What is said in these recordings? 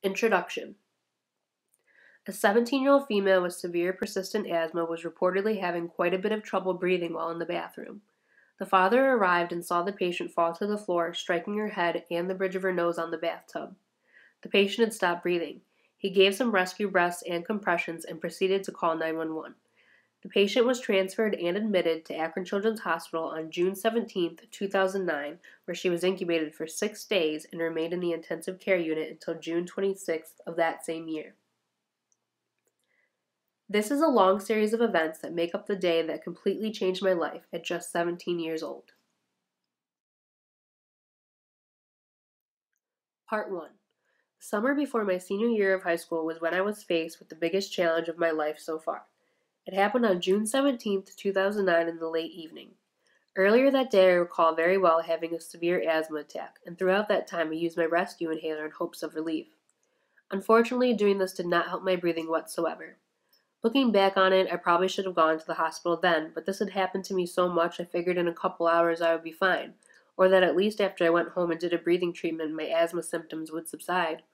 Introduction. A 17-year-old female with severe persistent asthma was reportedly having quite a bit of trouble breathing while in the bathroom. The father arrived and saw the patient fall to the floor, striking her head and the bridge of her nose on the bathtub. The patient had stopped breathing. He gave some rescue breaths and compressions and proceeded to call 911. The patient was transferred and admitted to Akron Children's Hospital on June 17, 2009, where she was incubated for 6 days and remained in the intensive care unit until June 26th of that same year. This is a long series of events that make up the day that completely changed my life at just 17 years old. Part 1. The summer before my senior year of high school was when I was faced with the biggest challenge of my life so far. It happened on June 17, 2009 in the late evening. Earlier that day I recall very well having a severe asthma attack, and throughout that time I used my rescue inhaler in hopes of relief. Unfortunately, doing this did not help my breathing whatsoever. Looking back on it, I probably should have gone to the hospital then, but this had happened to me so much I figured in a couple hours I would be fine, or that at least after I went home and did a breathing treatment my asthma symptoms would subside.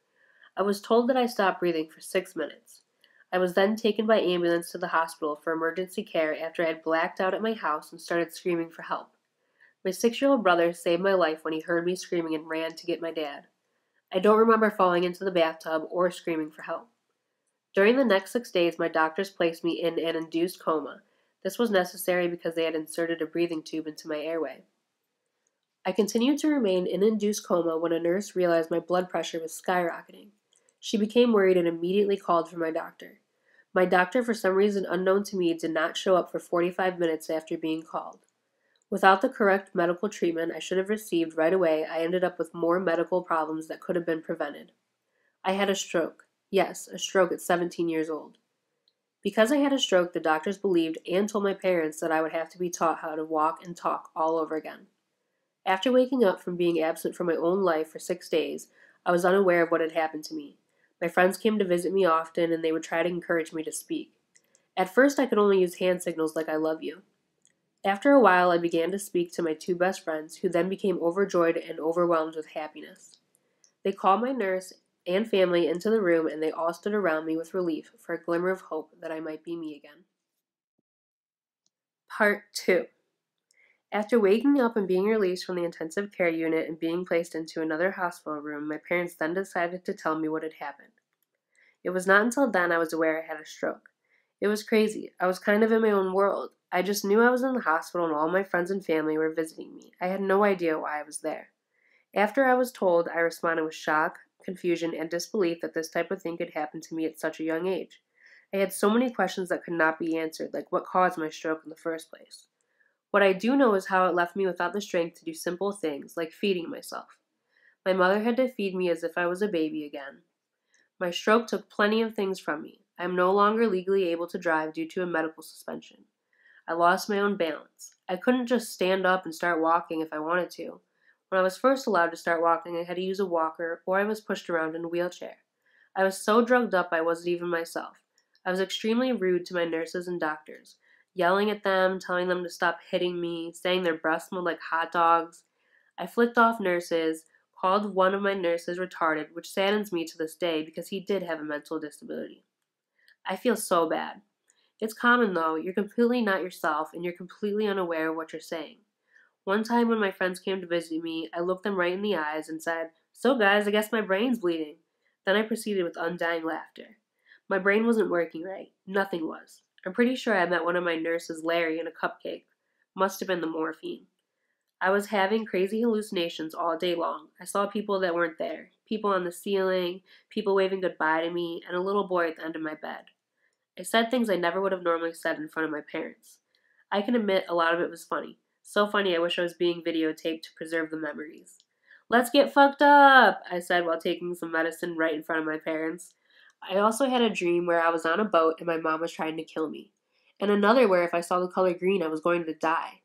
I was told that I stopped breathing for 6 minutes. I was then taken by ambulance to the hospital for emergency care after I had blacked out at my house and started screaming for help. My 6-year-old brother saved my life when he heard me screaming and ran to get my dad. I don't remember falling into the bathtub or screaming for help. During the next 6 days, my doctors placed me in an induced coma. This was necessary because they had inserted a breathing tube into my airway. I continued to remain in induced coma when a nurse realized my blood pressure was skyrocketing. She became worried and immediately called for my doctor. My doctor, for some reason unknown to me, did not show up for 45 minutes after being called. Without the correct medical treatment I should have received right away, I ended up with more medical problems that could have been prevented. I had a stroke. Yes, a stroke at 17 years old. Because I had a stroke, the doctors believed and told my parents that I would have to be taught how to walk and talk all over again. After waking up from being absent from my own life for 6 days, I was unaware of what had happened to me. My friends came to visit me often, and they would try to encourage me to speak. At first, I could only use hand signals like I love you. After a while, I began to speak to my 2 best friends, who then became overjoyed and overwhelmed with happiness. They called my nurse and family into the room, and they all stood around me with relief for a glimmer of hope that I might be me again. Part 2. After waking up and being released from the intensive care unit and being placed into another hospital room, my parents then decided to tell me what had happened. It was not until then I was aware I had a stroke. It was crazy. I was kind of in my own world. I just knew I was in the hospital and all my friends and family were visiting me. I had no idea why I was there. After I was told, I responded with shock, confusion, and disbelief that this type of thing could happen to me at such a young age. I had so many questions that could not be answered, like what caused my stroke in the first place. What I do know is how it left me without the strength to do simple things, like feeding myself. My mother had to feed me as if I was a baby again. My stroke took plenty of things from me. I am no longer legally able to drive due to a medical suspension. I lost my own balance. I couldn't just stand up and start walking if I wanted to. When I was first allowed to start walking, I had to use a walker, or I was pushed around in a wheelchair. I was so drugged up I wasn't even myself. I was extremely rude to my nurses and doctors, yelling at them, telling them to stop hitting me, saying their breath smelled like hot dogs. I flicked off nurses, called one of my nurses retarded, which saddens me to this day because he did have a mental disability. I feel so bad. It's common though, you're completely not yourself and you're completely unaware of what you're saying. One time when my friends came to visit me, I looked them right in the eyes and said, "So guys, I guess my brain's bleeding." Then I proceeded with undying laughter. My brain wasn't working right. Nothing was. I'm pretty sure I met one of my nurses, Larry, in a cupcake. Must have been the morphine. I was having crazy hallucinations all day long. I saw people that weren't there. People on the ceiling, people waving goodbye to me, and a little boy at the end of my bed. I said things I never would have normally said in front of my parents. I can admit a lot of it was funny. So funny I wish I was being videotaped to preserve the memories. "Let's get fucked up," I said while taking some medicine right in front of my parents. I also had a dream where I was on a boat and my mom was trying to kill me. And another where if I saw the color green I was going to die.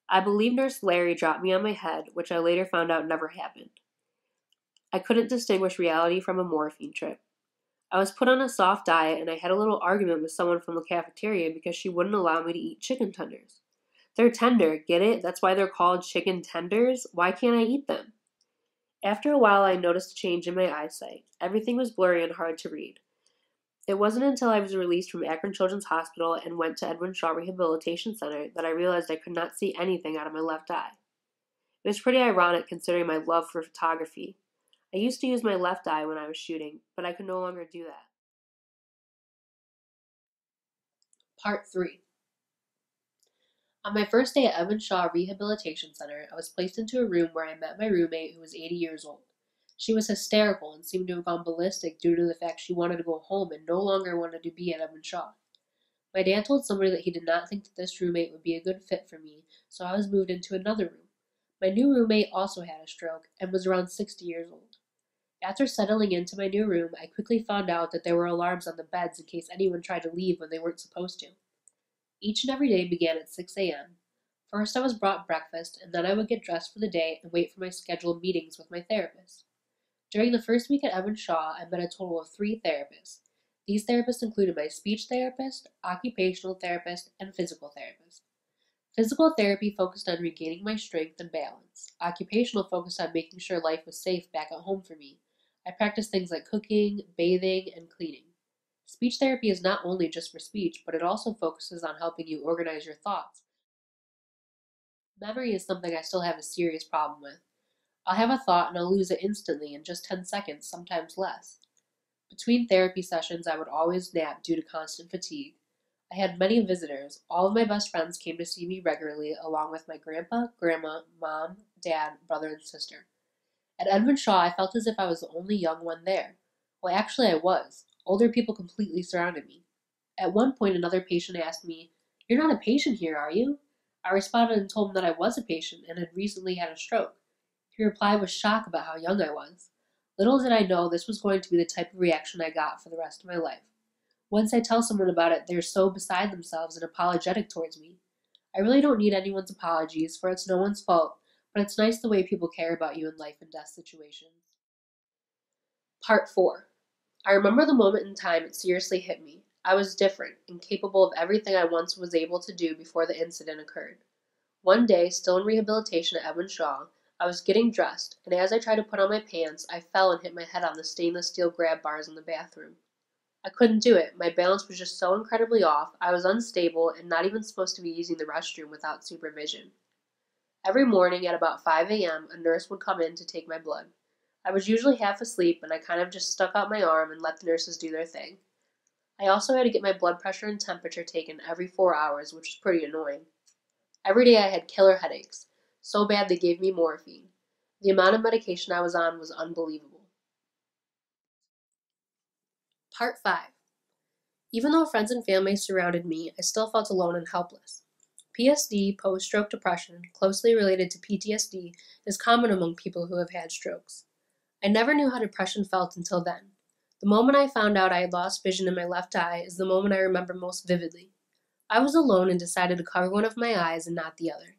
I believe Nurse Larry dropped me on my head, which I later found out never happened. I couldn't distinguish reality from a morphine trip. I was put on a soft diet and I had a little argument with someone from the cafeteria because she wouldn't allow me to eat chicken tenders. They're tender, get it? That's why they're called chicken tenders. Why can't I eat them? After a while, I noticed a change in my eyesight. Everything was blurry and hard to read. It wasn't until I was released from Akron Children's Hospital and went to Edwin Shaw Rehabilitation Center that I realized I could not see anything out of my left eye. It was pretty ironic considering my love for photography. I used to use my left eye when I was shooting, but I could no longer do that. Part 3. On my first day at Edwin Shaw Rehabilitation Center, I was placed into a room where I met my roommate who was 80 years old. She was hysterical and seemed to have gone ballistic due to the fact she wanted to go home and no longer wanted to be at Edwin Shaw. My dad told somebody that he did not think that this roommate would be a good fit for me, so I was moved into another room. My new roommate also had a stroke and was around 60 years old. After settling into my new room, I quickly found out that there were alarms on the beds in case anyone tried to leave when they weren't supposed to. Each and every day began at 6 a.m. First, I was brought breakfast, and then I would get dressed for the day and wait for my scheduled meetings with my therapist. During the first week at Edwin Shaw, I met a total of 3 therapists. These therapists included my speech therapist, occupational therapist, and physical therapist. Physical therapy focused on regaining my strength and balance. Occupational focused on making sure life was safe back at home for me. I practiced things like cooking, bathing, and cleaning. Speech therapy is not only just for speech, but it also focuses on helping you organize your thoughts. Memory is something I still have a serious problem with. I'll have a thought and I'll lose it instantly in just 10 seconds, sometimes less. Between therapy sessions, I would always nap due to constant fatigue. I had many visitors. All of my best friends came to see me regularly, along with my grandpa, grandma, mom, dad, brother, and sister. At Edwin Shaw, I felt as if I was the only young one there. Well, actually, I was. Older people completely surrounded me. At one point, another patient asked me, "You're not a patient here, are you?" I responded and told him that I was a patient and had recently had a stroke. He replied with shock about how young I was. Little did I know this was going to be the type of reaction I got for the rest of my life. Once I tell someone about it, they're so beside themselves and apologetic towards me. I really don't need anyone's apologies, for it's no one's fault, but it's nice the way people care about you in life and death situations. Part 4. I remember the moment in time it seriously hit me. I was different, incapable of everything I once was able to do before the incident occurred. One day, still in rehabilitation at Edwin Shaw, I was getting dressed, and as I tried to put on my pants, I fell and hit my head on the stainless steel grab bars in the bathroom. I couldn't do it. My balance was just so incredibly off, I was unstable and not even supposed to be using the restroom without supervision. Every morning at about 5 a.m., a nurse would come in to take my blood. I was usually half asleep, and I kind of just stuck out my arm and let the nurses do their thing. I also had to get my blood pressure and temperature taken every 4 hours, which was pretty annoying. Every day I had killer headaches, so bad they gave me morphine. The amount of medication I was on was unbelievable. Part 5. Even though friends and family surrounded me, I still felt alone and helpless. PSD, post-stroke depression, closely related to PTSD, is common among people who have had strokes. I never knew how depression felt until then. The moment I found out I had lost vision in my left eye is the moment I remember most vividly. I was alone and decided to cover one of my eyes and not the other.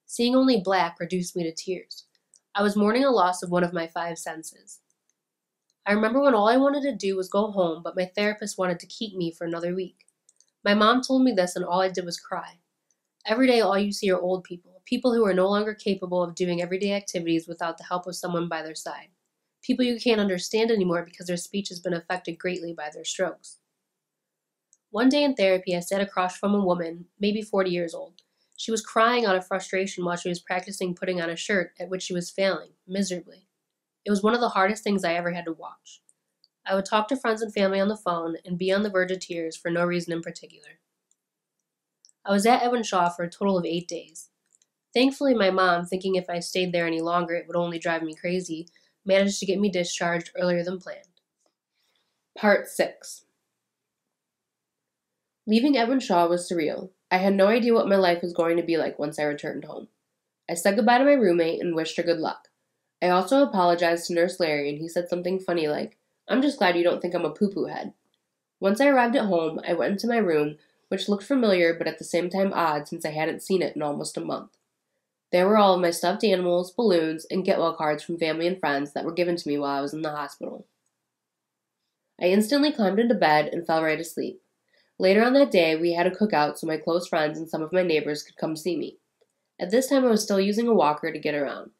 Seeing only black reduced me to tears. I was mourning a loss of one of my 5 senses. I remember when all I wanted to do was go home, but my therapist wanted to keep me for another week. My mom told me this, and all I did was cry. Every day, all you see are old people, people who are no longer capable of doing everyday activities without the help of someone by their side. People you can't understand anymore because their speech has been affected greatly by their strokes. One day in therapy, I sat across from a woman, maybe 40 years old. She was crying out of frustration while she was practicing putting on a shirt at which she was failing, miserably. It was one of the hardest things I ever had to watch. I would talk to friends and family on the phone and be on the verge of tears for no reason in particular. I was at Edwin Shaw for a total of 8 days. Thankfully, my mom, thinking if I stayed there any longer it would only drive me crazy, managed to get me discharged earlier than planned. Part 6. Leaving Edwin Shaw was surreal. I had no idea what my life was going to be like once I returned home. I said goodbye to my roommate and wished her good luck. I also apologized to Nurse Larry, and he said something funny like, "I'm just glad you don't think I'm a poo-poo head." Once I arrived at home, I went into my room, which looked familiar but at the same time odd since I hadn't seen it in almost a month. There were all of my stuffed animals, balloons, and get well cards from family and friends that were given to me while I was in the hospital. I instantly climbed into bed and fell right asleep. Later on that day, we had a cookout so my close friends and some of my neighbors could come see me. At this time, I was still using a walker to get around.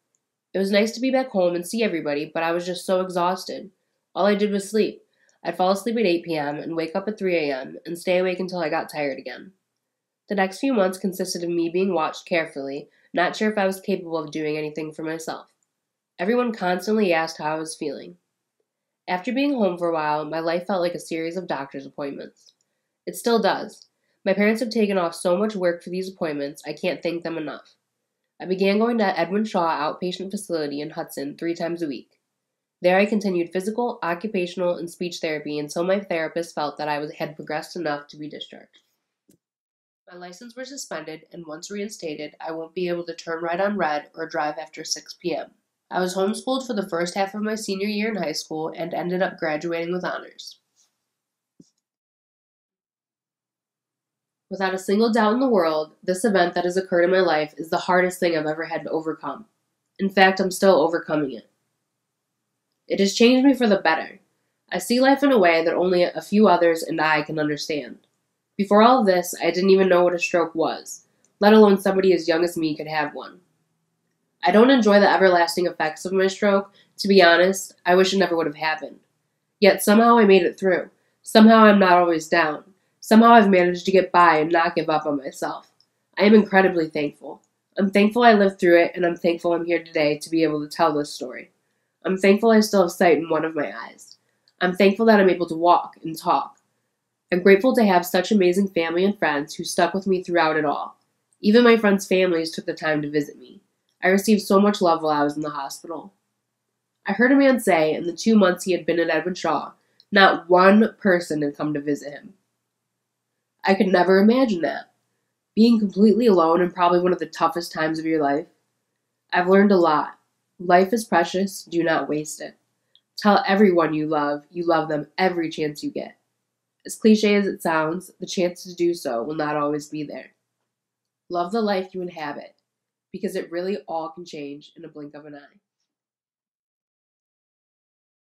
It was nice to be back home and see everybody, but I was just so exhausted. All I did was sleep. I'd fall asleep at 8 p.m. and wake up at 3 a.m. and stay awake until I got tired again. The next few months consisted of me being watched carefully, not sure if I was capable of doing anything for myself. Everyone constantly asked how I was feeling. After being home for a while, my life felt like a series of doctor's appointments. It still does. My parents have taken off so much work for these appointments, I can't thank them enough. I began going to Edwin Shaw Outpatient Facility in Hudson 3 times a week. There I continued physical, occupational, and speech therapy until my therapist felt that had progressed enough to be discharged. My license was suspended, and once reinstated, I won't be able to turn right on red or drive after 6 p.m. I was homeschooled for the first half of my senior year in high school and ended up graduating with honors. Without a single doubt in the world, this event that has occurred in my life is the hardest thing I've ever had to overcome. In fact, I'm still overcoming it. It has changed me for the better. I see life in a way that only a few others and I can understand. Before all of this, I didn't even know what a stroke was, let alone somebody as young as me could have one. I don't enjoy the everlasting effects of my stroke. To be honest, I wish it never would have happened. Yet somehow I made it through. Somehow I'm not always down. Somehow I've managed to get by and not give up on myself. I am incredibly thankful. I'm thankful I lived through it, and I'm thankful I'm here today to be able to tell this story. I'm thankful I still have sight in one of my eyes. I'm thankful that I'm able to walk and talk. I'm grateful to have such amazing family and friends who stuck with me throughout it all. Even my friends' families took the time to visit me. I received so much love while I was in the hospital. I heard a man say in the 2 months he had been at Edwin Shaw, not one person had come to visit him. I could never imagine that. Being completely alone in probably one of the toughest times of your life. I've learned a lot. Life is precious, do not waste it. Tell everyone you love them every chance you get. As cliche as it sounds, the chance to do so will not always be there. Love the life you inhabit, because it really all can change in a blink of an eye.